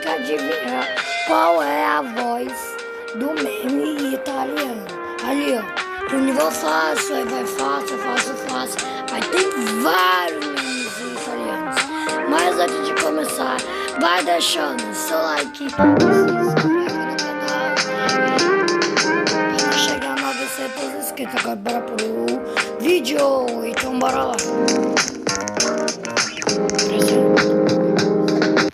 que adivinhar qual é a voz do meme italiano. Ali, ó. O nível fácil, aí vai fácil, fácil, fácil. Aí tem vários memes italianos. Mas antes de começar, vai deixando seu like, se inscreve no canal. Para chegar a 900 inscritos. Agora bora pro vídeo. Então bora lá.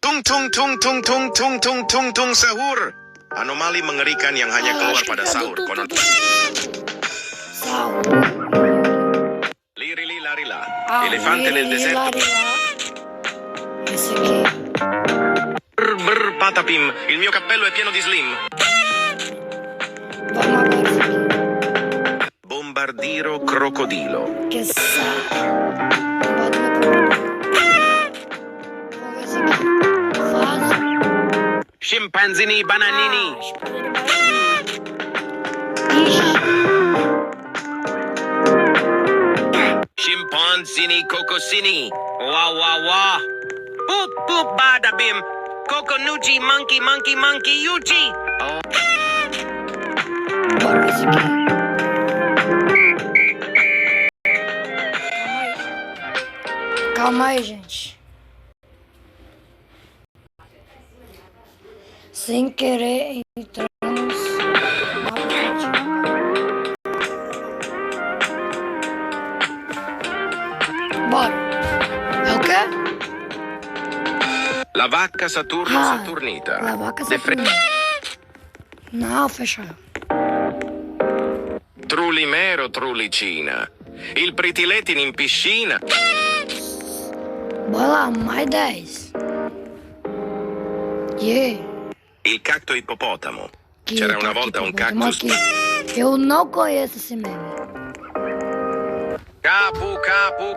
Tung tung tung tung tung tung tung tung sahur. Anomali mengerikan yang hanya keluar pada sahur. Konon Sahur. Lirili larila. Elefante nel deserto. Esse aqui. Brr patapim. Il mio cappello è pieno di slim. Vamos agora esse aqui. Bombardiro crocodilo. Que saco. Bota no crocodilo. Vamos ver esse aqui. Fácil. Scimpanzini bananini. Ixi. Scimpanzini cocosini. Wah wah wah. Boop boop badabim. Coconucci monkey monkey monkey yuchi. Oh. Bora ver esse aqui. Calma aí, gente. Sem querer entramos na partida. Bora. É o quê? La vacca Saturno Ah, Saturnita. La vaca De fre- Saturno. Não, fechou. Trulimero Trulicina. Il pritiletin in piscina. Bora lá, mais 10. Yeah. Il cacto ippopotamo. Que C'era tá una aqui, volta un pô, vamos cactus. aqui. Eu não conheço esse meme.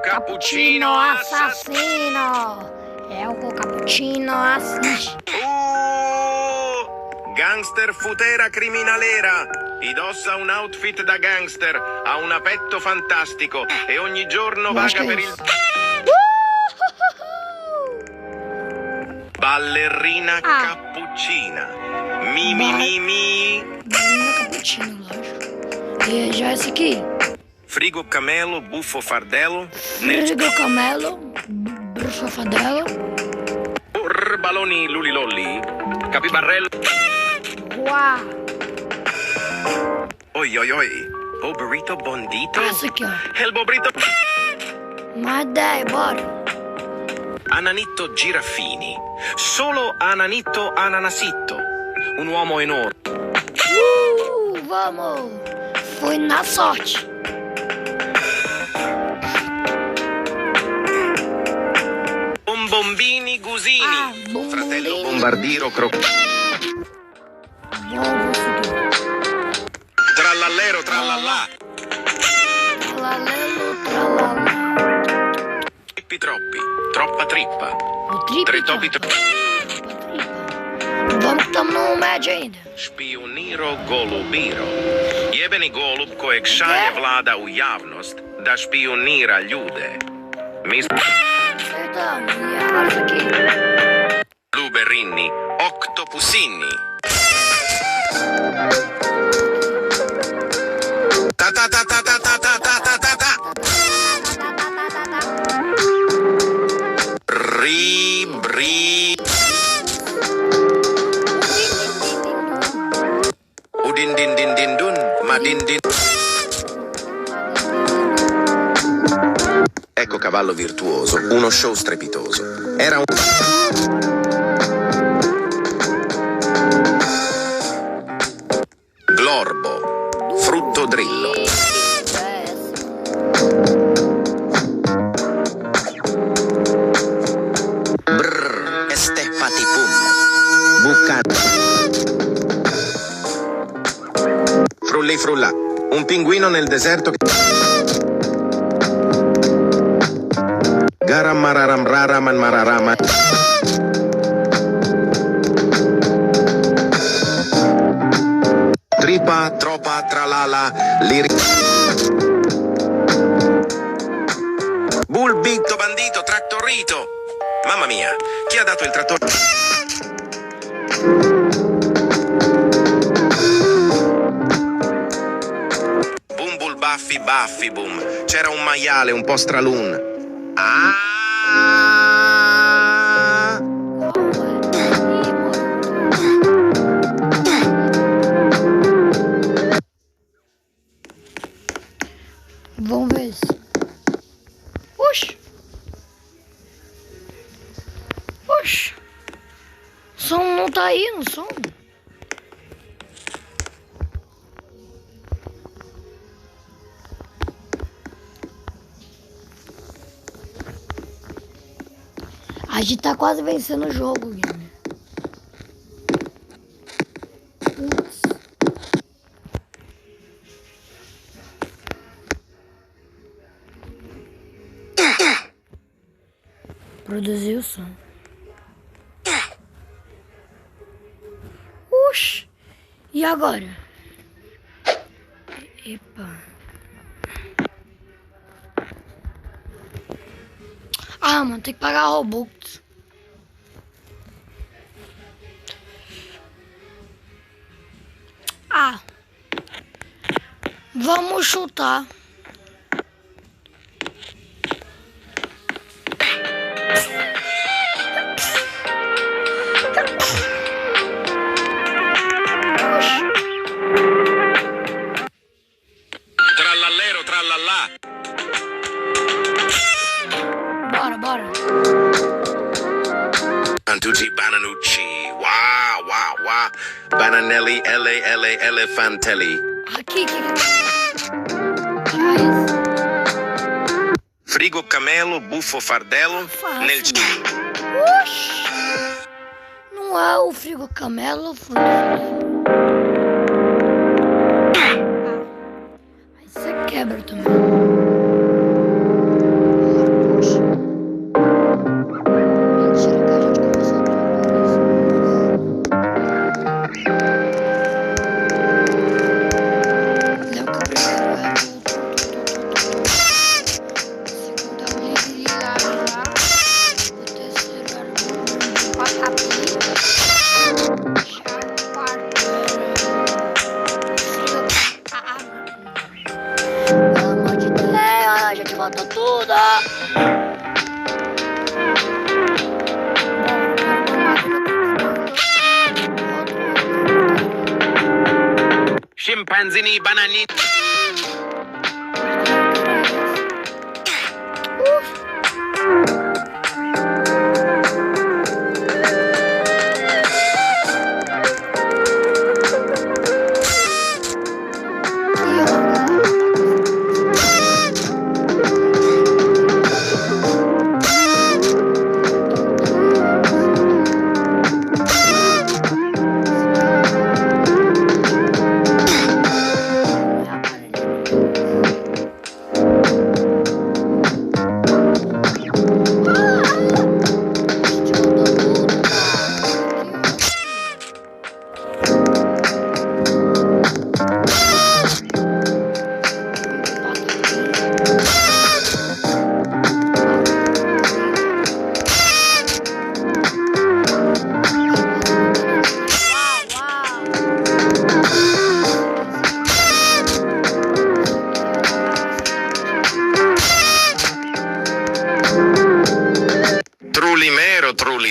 Cappuccino assassino. É o cappuccino assassino. Gangster futera criminalera. Indossa un outfit da gangster, ha un apetto fantastico e ogni giorno vaga per il... Ballerina cappuccina. Mi mi mi mi. Ballerina cappuccino, lógico. E já esse aqui. Frigo camelo, buffo fardello. Frigo camelo, bruxo fadelo. Baloni lulilolli. Capibarello. Uau. Oi oi oi. O burrito bondito. Esse aqui, ó. El bobrito. Mais 10, bora. Ananitto Giraffini. Solo Ananitto Ananasitto. Un uomo enorme. Vamos. Foi na sorte. Bombombini Gusini. Bombolini. Fratello bombardiro Vamos seguir. Trallallero trallallà. Tralalelo, tralala. Trippi troppi. Troppa trippa. O triplo. Tre topi Vamos, estamos no médio ainda. Špioniro golubiro. Jebeni golub kojeg šalje vlada u javnost da špionira ljude. Acertamos. E agora isso aqui. Luberini, octopusini. Ta ta ta ta ta ta ta ta ta ta ta. Bri. Udin din din din dun, madin din. Ecco cavallo virtuoso, uno show strepitoso. Era un... Glorbo, frutto drillo. Brrr, estefati pum. Buccato. Frulli frulla, un pinguino nel deserto che... Garam mararam raraman mararama. Tripa, tropa, tralala, liri... Bulbito, bandito, trattorito. Mamma mia, chi ha dato il trattore? Affibum. C'era un maiale un po' stralun. Ah! Vamos ver isso. Oxi. Oxi. O som não tá aí no som. A gente tá quase vencendo o jogo, Guilherme. Putz. Produziu o som. Oxi. E agora? Epa. Ah, mano, tem que pagar Robux. Ah. Vamos chutar. Trallallero, trallallà. Bora. Antucci bananucci. Wah. Bananelli, elefantelli. Aqui. Frigo camelo, buffo fardello. Nel... Oxi. Não é o frigo camelo, foi. Aí você quebra também. Poxa. Mentira que a gente começou tudo isso. Lembra que o primeiro era o segundo é o Lila. O terceiro era o Patati. Já o quarto era pelo amor de Deus, a gente matou tudo. Scimpanzini, banani. Trulli.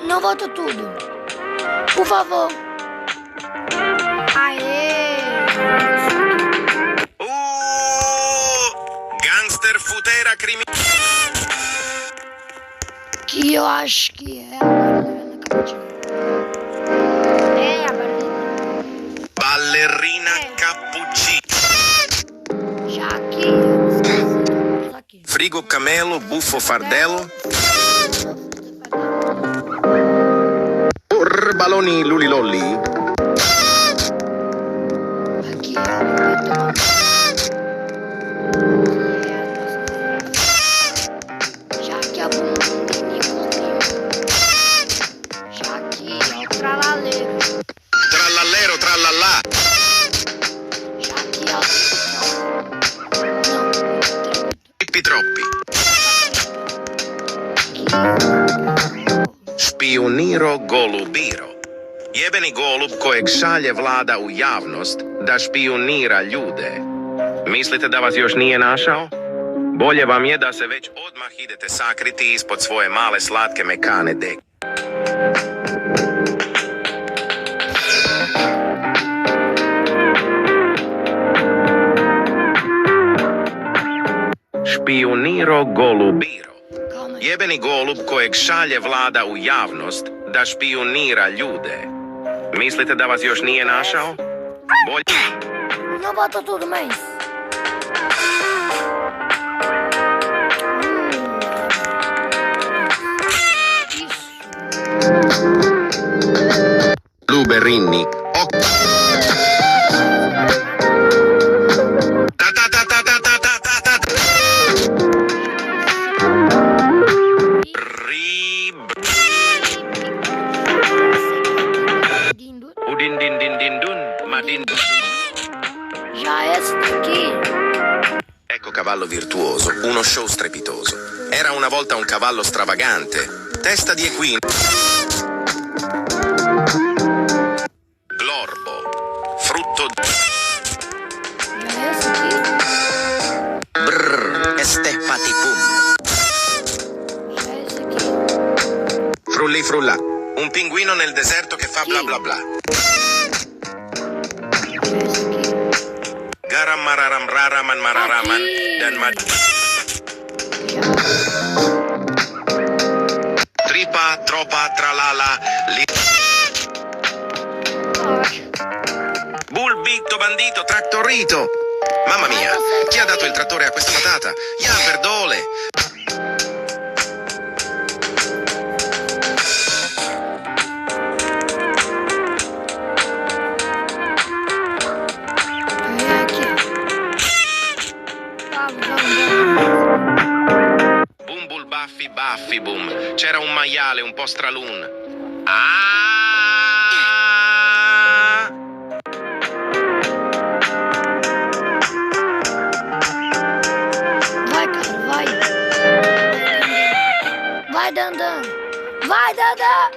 Não volta tudo. Por favor. Aê! Gangster futera crime. Que eu acho que é a ballerina cappuccino. É a ballerina. Ballerina cappuccino. Já que eu esqueci, aqui. Frigo camelo, buffo fardello. Baloni lulilolli. Aqui é já que é o já que é o tralaleiro. Trallallero, trallallà. Já que é o não, Troppi. Špijuniro golubiro. Jebeni golub kojeg šalje vlada u javnost da špijunira ljude. Mislite da vas još nije našao? Bolje vam je da se već odmah idete sakriti ispod svoje male slatke mekane deke. Špijuniro golubiro. Jebeni golub kojeg šalje vlada u javnost da špijunira ljude. Mislite da vas još nije našao? Bolje... Não bota tudo, mas... Luberini. Udin din din din dun, madin. Já esse daqui. Ecco cavallo virtuoso, uno show strepitoso. Era una volta un cavallo stravagante, testa di equino. Glorbo, frutto. Já esse aqui. Brrr, estepati pum. Já esse aqui. Frulli frulla, un pinguino nel deserto che fa bla bla bla. Já esse aqui. Garam mararam raraman mararaman, dan mad. Tripa, tropa, tralala, li. Bulbito, bandito, trattorito. Mamma mia, chi ha dato il trattore a questa patata? Ja, perdole. É aqui. Bumbul baffi baffi boom. C'era un maiale un po' stralun. Ah! Vai, cara, vai. Vai, Dandan. Vai, Dandan.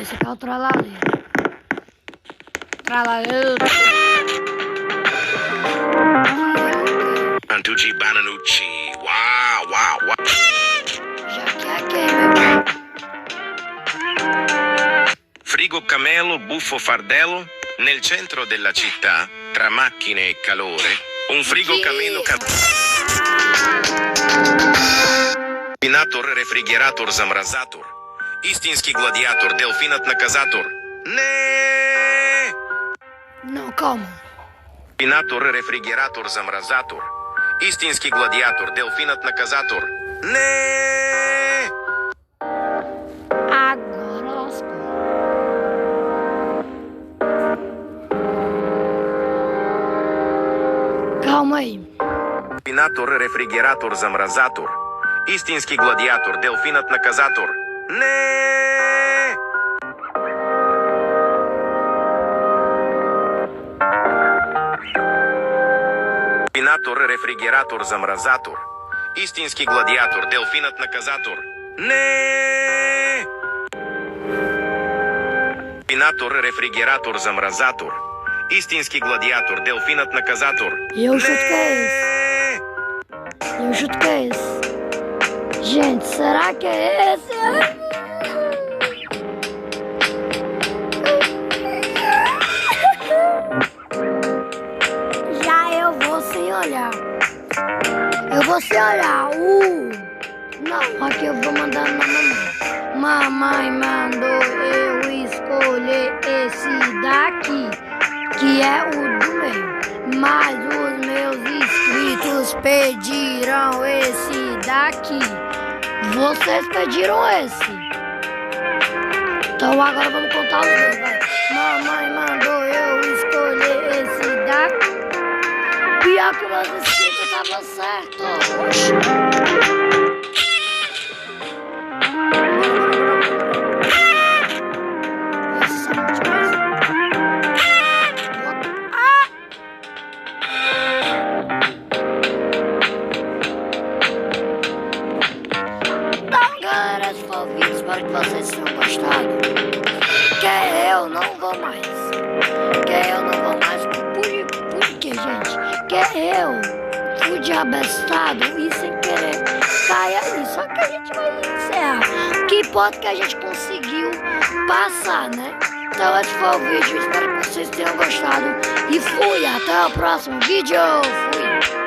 Esse aqui é o tralaleiro. Tralaleiro. Antucci Bananucci. Wow, wow, wow. Já que é aqui, meu. Frigo camelo, buffo fardello. Nel centro della città, tra macchine e calore, un frigo camelo Pinator refrigerator zamrazator. Istinski gladiator, delfinat nakazator. Ne! Não, calma. Pinator refrigerator zamrazator. Istinski gladiator, delfinat nakazator. Ne! Agora lascou. Calma aí. Pinator refrigerator zamrazator. Istinski gladiator, delfinat nakazator. Ne! Pinator refrigerator zamrazator. Istinski gladiator, delfinat nakazator. Ne! Pinator refrigerator zamrazator. Istinski gladiator, delfinat nakazator. E eu chuto que é esse. Eu chuto que é esse. Gente, será que é esse? Já eu vou sem olhar. Eu vou sem olhar. Não, aqui eu vou mandar na mamãe. Mamãe mandou eu escolher esse daqui, que é o do meio. Mas os meus inscritos pediram esse daqui. Vocês pediram esse. Então agora vamos contar os dois, vai. Mamãe mandou eu escolher esse daqui. Pior que meus inscritos estavam certos. vocês tenham gostado. Que eu não vou mais. Por quê, gente? Que eu fui diabestado e sem querer cair ali. Só que a gente vai encerrar. O que importa que a gente conseguiu passar, né? Então esse foi o vídeo. Espero que vocês tenham gostado. E fui. Até o próximo vídeo. Fui.